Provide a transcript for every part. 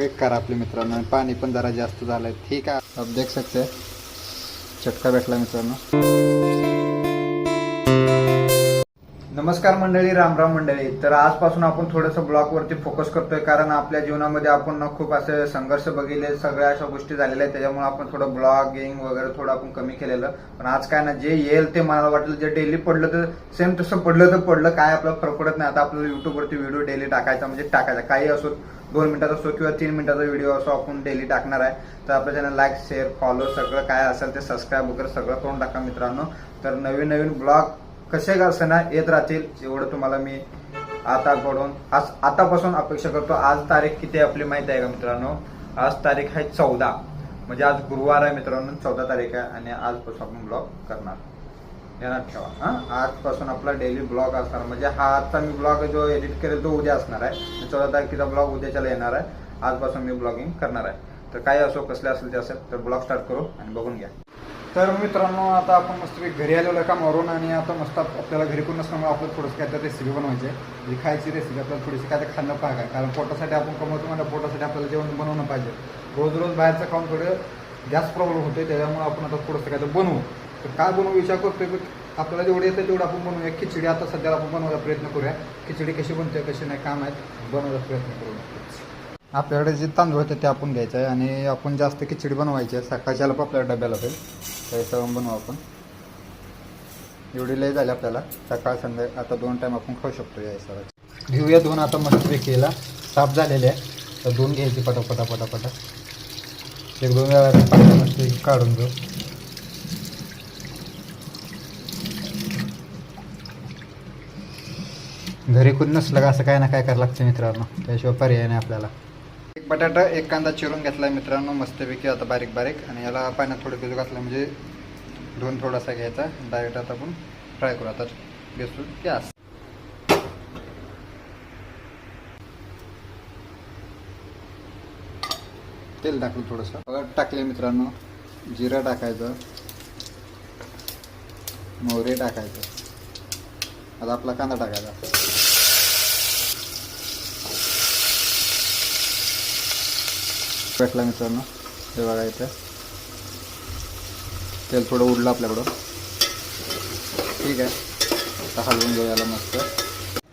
बेकार आपले मित्रांनो, पाणी पण जरा जास्त झालंय. ठीक आहे, आप देख सकते हैं चटका भेटला मित्रांनो. नमस्कार मंडळी, राम राम मंडळी. तर आजपासून आपण थोडंसं ब्लॉगवरती फोकस करतोय, कारण आपल्या जीवनामध्ये आपण खूप असे संघर्ष बघितले, सगळ्या अशा गोष्टी झालेल्या आहेत. त्याच्यामुळे आपण थोडं ब्लॉगिंग वगैरे थोडं आपण कमी केलेलं. पण आज काय ना, जे येईल ते मला वाटलं, जे डेली पडलं तर सेम तसं पडलं तर पडलं, काय आपलं फरक पडत नाही. आता आपल्याला युट्यूबवरती व्हिडिओ डेली टाकायचा म्हणजे टाकायचा, काही असो, 2 मिनिटाचा असो किंवा 3 मिनिटाचा व्हिडिओ असो, आपण डेली टाकणार आहे. तर आपल्या चॅनल लाईक, शेअर, फॉलो सगळं काय असेल ते सबस्क्राईब वगैरे सगळं करून टाका मित्रांनो. तर नवीन नवीन ब्लॉग कसे ना येत राहतील, एवढं तुम्हाला मी आतापासून अपेक्षा करतो. आज तारीख किती आपली माहिती आहे का मित्रांनो? आज तारीख आहे 14, म्हणजे आज गुरुवार आहे मित्रांनो, 14 तारीख आहे. आणि आजपासून आपण ब्लॉग करणार, ध्यानात ठेवा. आजपासून आपला डेली ब्लॉग असणार, म्हणजे हा आजचा मी ब्लॉग जो एडिट करेल तो उद्या असणार आहे. 14 तारखेचा ब्लॉग उद्याच्याला येणार आहे. आजपासून मी ब्लॉगिंग करणार आहे. तर काही असो, कसले असेल ते असेल, तर ब्लॉग स्टार्ट करू आणि बघून घ्या. तर मित्रांनो, आता आपण मस्त घरी आलेलो आहे कामावरून, आणि आता मस्त आपल्याला घरी कोण नसल्यामुळे आपल्याला थोडंसं काय तर रेसिपी बनवायची आहे. म्हणजे खायची रेसिपी आपल्याला थोडीशी काय तर खाणं पाहिजे, कारण पोटासाठी आपण कमवतो म्हणजे पोटासाठी आपल्याला जेवण बनवणं पाहिजे. रोज रोज बाहेरचं खाऊन थोडं गॅस प्रॉब्लेम होते, त्याच्यामुळे आपण आता थोडंसं काय तर बनवू. तर काय बनवू विचार करतोय, की आपल्याला जेवढं येतं तेवढं आपण बनवूया. खिचडी आता सध्याला आपण बनवायचा प्रयत्न करूया. खिचडी कशी बनते कशी नाही काम आहेत, बनवायचा प्रयत्न करू. आपल्याकडे जे तांदूळ होते ते आपण घ्यायचं आहे, आणि आपण जास्त खिचडी बनवायची आहे. सकाळच्याला पण आपल्याला डब्याला होईल, तर सगळं बनवू आपण. एवढी लय झाली आपल्याला, सकाळ संध्याकाळ आता 2 टाईम आपण खाऊ शकतो या हिशोबात. घेऊया धुवून आता मस्तपैकी. याला साफ झालेले आहे, तर धुवून घ्यायची पटापटा. 1-2 वेळा पाणी मस्तपैकी काढून घेऊ. घरी कोण नसलं का असं काय ना काय करायला लागतं मित्रांनो, त्याशिवाय पर्याय नाही आपल्याला. एक बटाटा, एक कांदा चिरून घेतला मित्रांनो मस्तपैकी आता बारीक. आणि याला पाण्यात थोडं भिजू घातलं, म्हणजे धुवून थोडासा घ्यायचा. डायरेक्ट आता आपण फ्राय करू. आता बेसून गॅस. तेल टाकलं थोडंसं, हळद टाकले मित्रांनो, जिरं टाकायचं, मोहरी टाकायचं. आता आपला कांदा टाकायचा. भेटला मित्रांनो, हे बघा इथं तेल थोडं उडलं आपल्याकडं. ठीक आहे, आता हलवून घेऊ याला मस्त.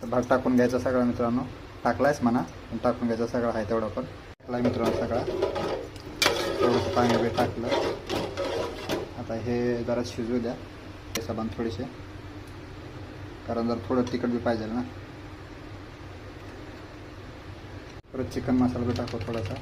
भात टाकून घ्यायचा सगळा मित्रांनो. टाकलायच म्हणा, पण टाकून घ्यायचा सगळा आहे तेवढा. पण टाकला मित्रांनो सगळा. थोडंसं पाणी बी टाकलं. आता हे जरा शिजू द्या साबण थोडेसे, कारण जर थोडं तिखट बी पाहिजे ना. परत चिकन मसाला बी टाकू थोडासा.